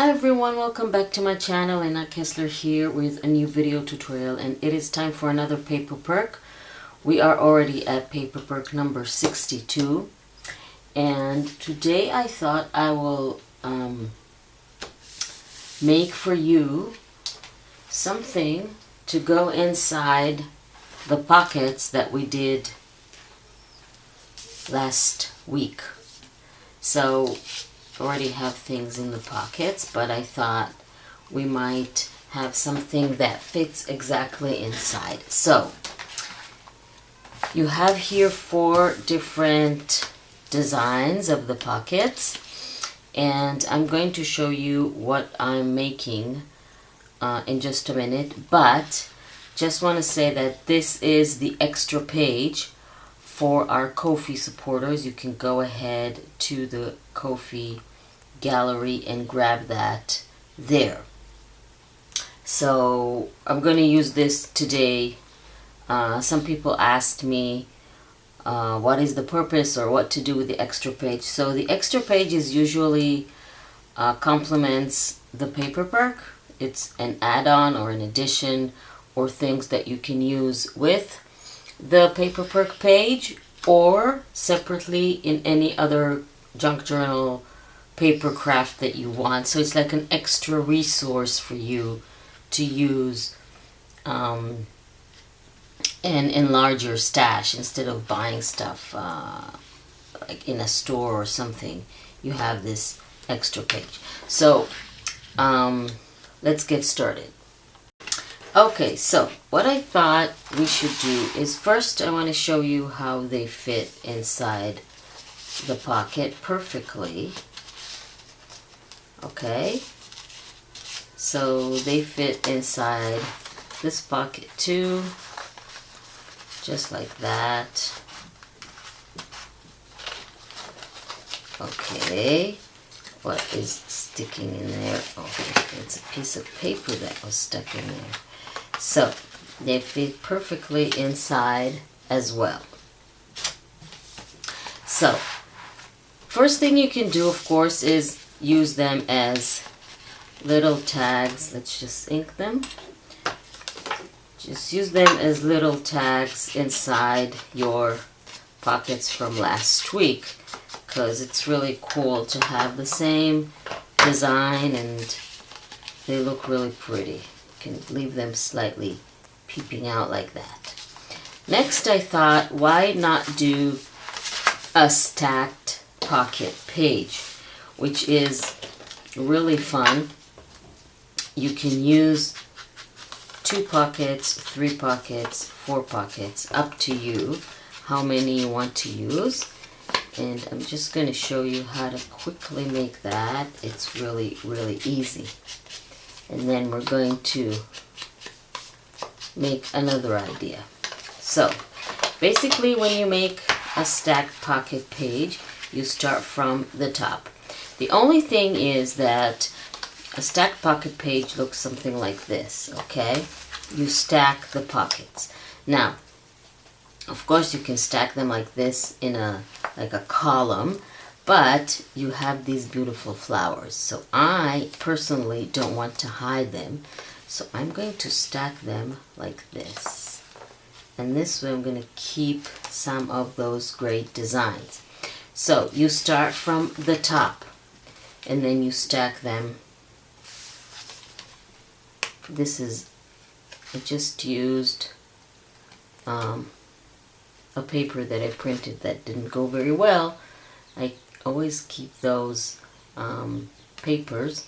Hi everyone, welcome back to my channel. Anna Kessler here with a new video tutorial, and it is time for another paper perk. We are already at paper perk number 62, and today I thought I will make for you something to go inside the pockets that we did last week. So already have things in the pockets, but I thought we might have something that fits exactly inside. So you have here 4 different designs of the pockets, and I'm going to show you what I'm making in just a minute, but just want to say that this is the extra page for our Ko-fi supporters. You can go ahead to the Ko-fi gallery and grab that there. So I'm going to use this today. Some people asked me what is the purpose or what to do with the extra page. So the extra page is usually complements the paper perk. It's an add-on or an addition or things that you can use with the paper perk page or separately in any other junk journal paper craft that you want. So it's like an extra resource for you to use and enlarge your stash instead of buying stuff like in a store or something. You have this extra page. So let's get started. Okay, so what I thought we should do is first I want to show you how they fit inside the pocket perfectly. Okay, so they fit inside this pocket too, just like that. Okay, what is sticking in there? Oh, it's a piece of paper that was stuck in there. So they fit perfectly inside as well. So first thing you can do, of course, is use them as little tags. Let's just ink them. Just use them as little tags inside your pockets from last week, because it's really cool to have the same design and they look really pretty. You can leave them slightly peeping out like that. Next, I thought, why not do a stacked pocket page, which is really fun. You can use 2 pockets, 3 pockets, 4 pockets, up to you how many you want to use. And I'm just going to show you how to quickly make that. It's really, really easy. And then we're going to make another idea. So basically when you make a stacked pocket page, you start from the top. The only thing is that a stacked pocket page looks something like this, okay? You stack the pockets. Now, of course you can stack them like this in like a column, but you have these beautiful flowers. So I personally don't want to hide them, so I'm going to stack them like this. And this way I'm going to keep some of those great designs. So you start from the top and then you stack them. I just used a paper that I printed that didn't go very well. I always keep those papers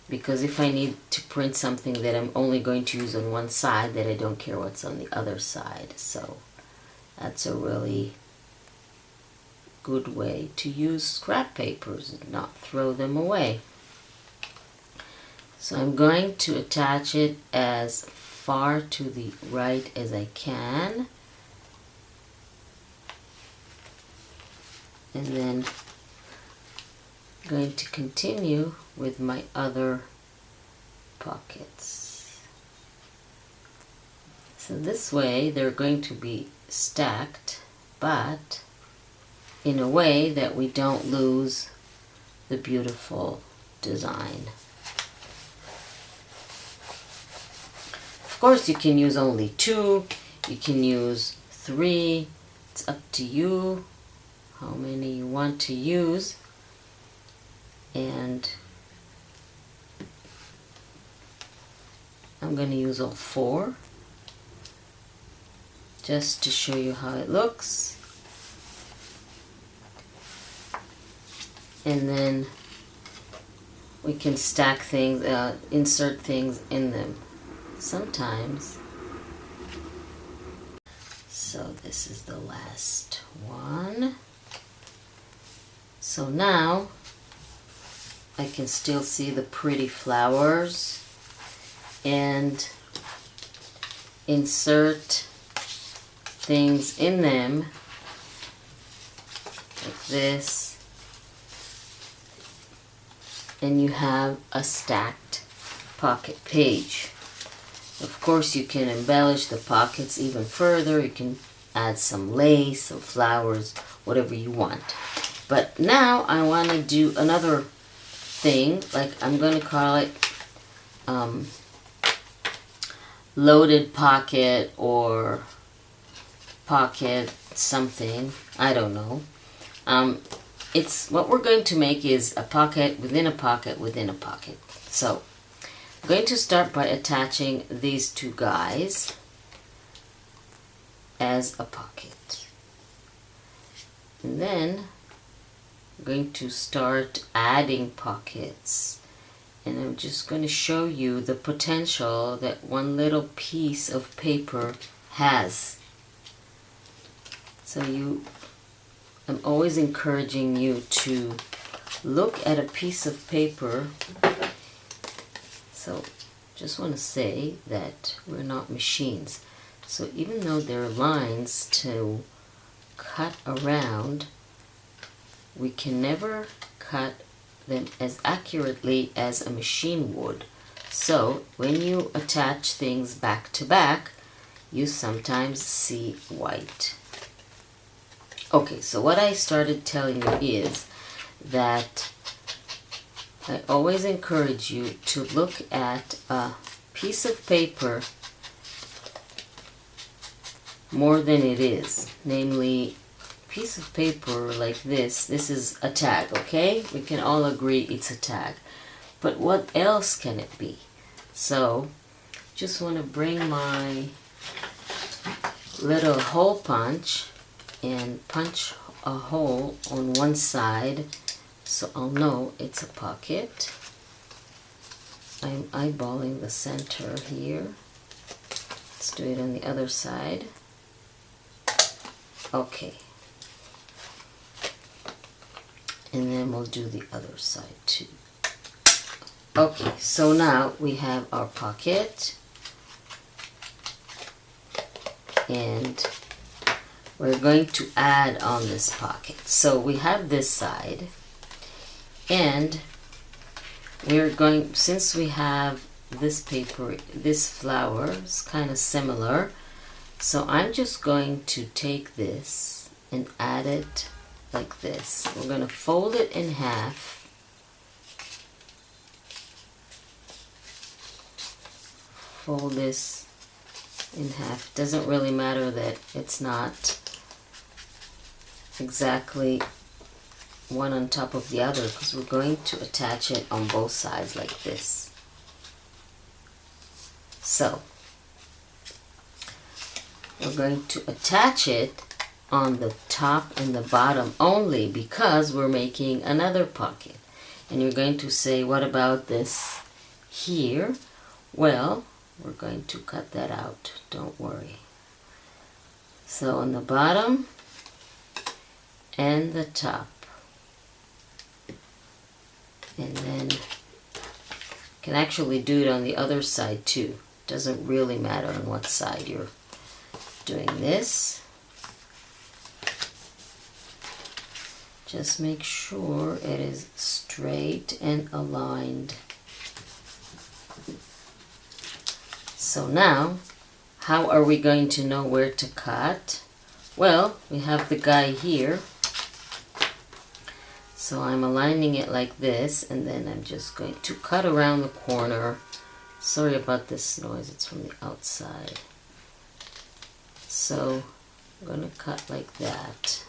because if I need to print something that I'm only going to use on one side, that I don't care what's on the other side. So that's a really good way to use scrap papers and not throw them away. So I'm going to attach it as far to the right as I can. And then I'm going to continue with my other pockets. So this way they're going to be stacked, but in a way that we don't lose the beautiful design. Of course, you can use only 2, you can use 3, it's up to you how many you want to use. And I'm going to use all 4 just to show you how it looks. And then we can stack things, insert things in them sometimes. So this is the last one. So now I can still see the pretty flowers and insert things in them like this. And you have a stacked pocket page. Of course, you can embellish the pockets even further. You can add some lace, some flowers, whatever you want. But now I want to do another thing, like I'm going to call it loaded pocket or pocket something. I don't know. It's what we're going to make is a pocket within a pocket within a pocket. So I'm going to start by attaching these 2 guys as a pocket. And then I'm going to start adding pockets. And I'm just going to show you the potential that one little piece of paper has. So I'm always encouraging you to look at a piece of paper. So just want to say that we're not machines. So even though there are lines to cut around, we can never cut them as accurately as a machine would. So when you attach things back to back, you sometimes see white. Okay, so what I started telling you is that I always encourage you to look at a piece of paper more than it is. Namely, a piece of paper like this is a tag, okay? We can all agree it's a tag. But what else can it be? So, just want to bring my little hole punch and punch a hole on one side so I'll know it's a pocket. I'm eyeballing the center here. Let's do it on the other side. Okay. And then we'll do the other side too. Okay, so now we have our pocket. And we're going to add on this pocket. So we have this side, and we're going, since we have this paper, this flower is kind of similar, so I'm just going to take this and add it like this. We're going to fold it in half, fold this in half. Doesn't really matter that it's not exactly one on top of the other, because we're going to attach it on both sides like this. So we're going to attach it on the top and the bottom only because we're making another pocket. And you're going to say, what about this here? Well, we're going to cut that out, don't worry. So on the bottom and the top. And then you can actually do it on the other side too. Doesn't really matter on what side you're doing this. Just make sure it is straight and aligned. So now, how are we going to know where to cut? Well, we have the guy here. So I'm aligning it like this, and then I'm just going to cut around the corner Sorry about this noise, it's from the outside. So I'm going to cut like that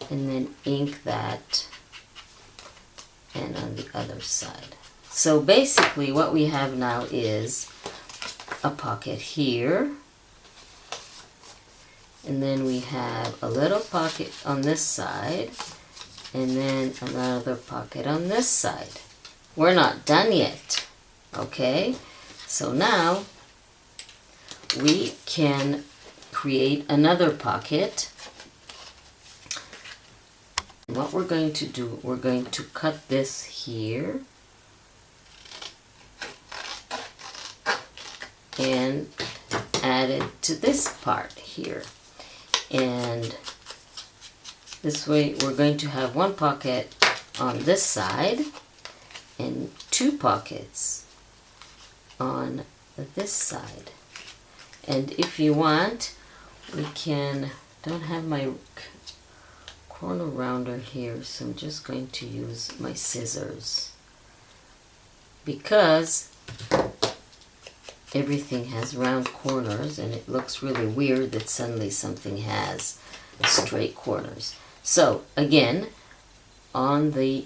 and then ink that, and on the other side. So basically what we have now is a pocket here, and then we have a little pocket on this side, and then another pocket on this side. We're not done yet, okay? So now we can create another pocket. What we're going to do, we're going to cut this here and add it to this part here. And this way we're going to have one pocket on this side and two pockets on this side. And if you want, we can, don't have my corner rounder here, so I'm just going to use my scissors because everything has round corners and it looks really weird that suddenly something has straight corners. So again, on the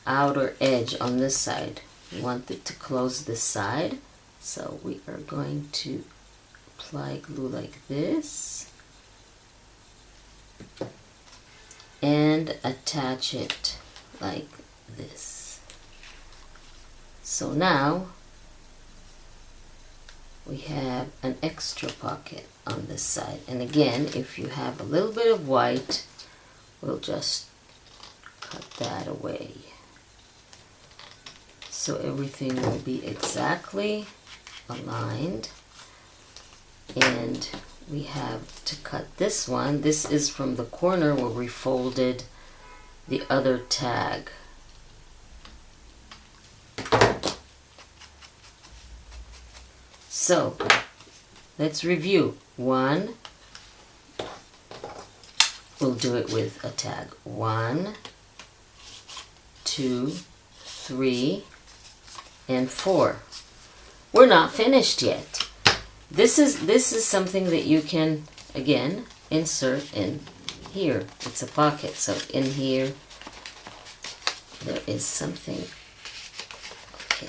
outer edge on this side, we want it to close this side, so we are going to apply glue like this and attach it like this. So now we have an extra pocket on this side, and again, if you have a little bit of white, we'll just cut that away. So everything will be exactly aligned. And we have to cut this one. This is from the corner where we folded the other tag. So let's review. One, we'll do it with a tag. 1, 2, 3, and 4. We're not finished yet. This is something that you can, again, insert in here. It's a pocket, so in here there is something. Okay.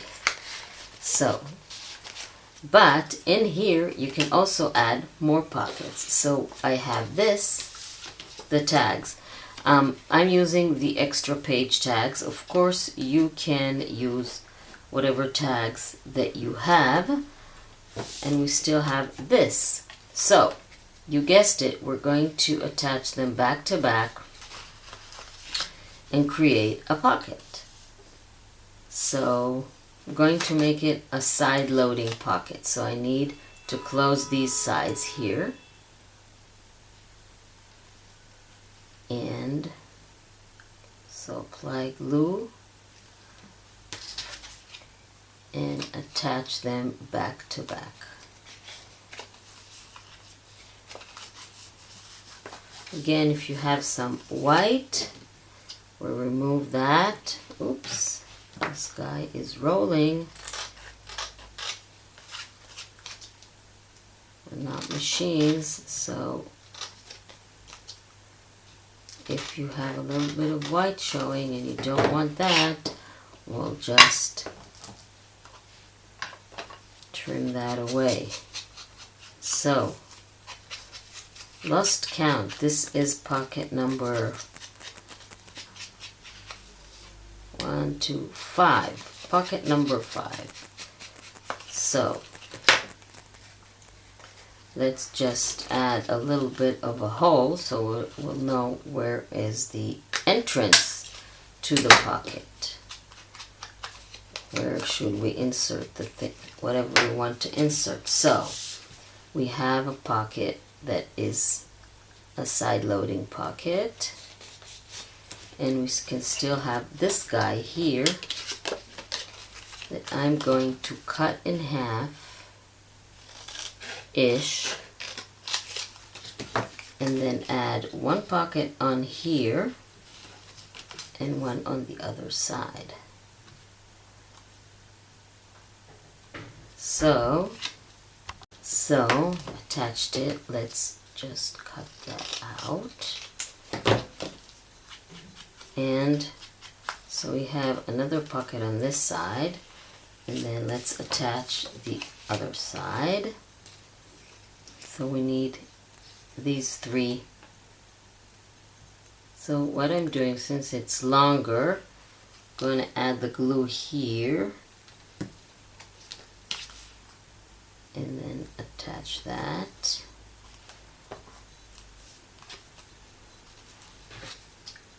So, but in here you can also add more pockets. So I have this, the tags. I'm using the extra page tags. Of course, you can use whatever tags that you have. And we still have this. So, you guessed it, we're going to attach them back to back and create a pocket. So, I'm going to make it a side-loading pocket. So I need to close these sides here. And so apply glue and attach them back to back. Again, if you have some white, we'll remove that. Oops, this guy is rolling. We're not machines, so if you have a little bit of white showing and you don't want that, we'll just trim that away. So, lost count. This is pocket number 1, 2, 5. Pocket number 5. So, let's just add a little bit of a hole so we'll know where is the entrance to the pocket. Where should we insert the thing, whatever we want to insert. So we have a pocket that is a side-loading pocket, and we can still have this guy here that I'm going to cut in half-ish, and then add one pocket on here and one on the other side. So attached it. Let's just cut that out. And so we have another pocket on this side, and then let's attach the other side. So we need these three. So what I'm doing, since it's longer, I'm going to add the glue here and then attach that.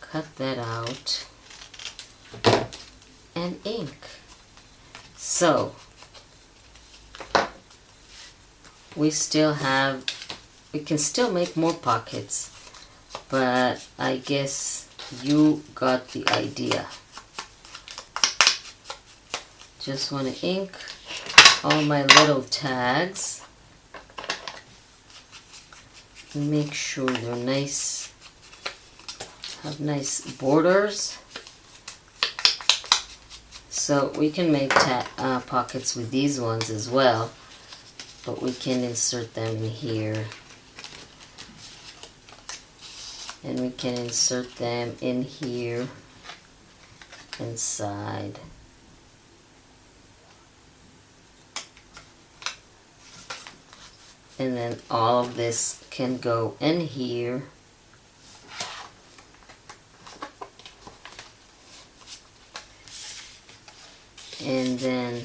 Cut that out and ink. So we can still make more pockets, but I guess you got the idea. Just want to ink all my little tags and make sure they're nice, have nice borders. So we can make pockets with these ones as well, but we can insert them in here, and we can insert them in here inside. And then all of this can go in here. And then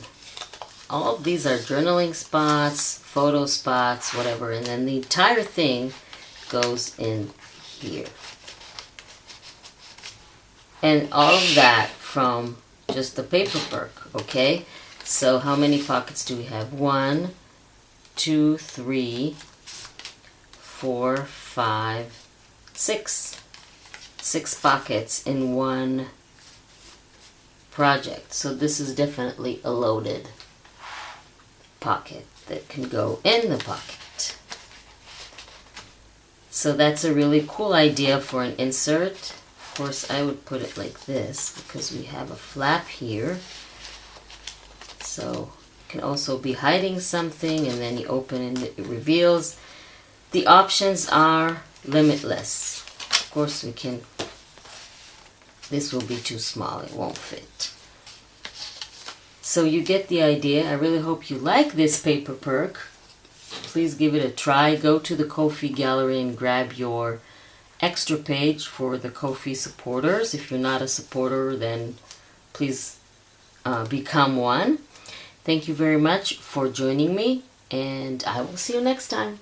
all of these are journaling spots, photo spots, whatever. And then the entire thing goes in here. And all of that from just the paper Perk, okay? So how many pockets do we have? 1, 2, 3, 4, 5, 6. 6 pockets in one project. So this is definitely a loaded pocket that can go in the pocket. So that's a really cool idea for an insert. Of course, I would put it like this because we have a flap here. So it can also be hiding something, and then you open and it reveals. The options are limitless. Of course, we can. This will be too small, it won't fit. So you get the idea. I really hope you like this paper Perk. Please give it a try. Go to the Ko-fi gallery and grab your extra page for the Ko-fi supporters. If you're not a supporter, then please become one. Thank you very much for joining me, and I will see you next time.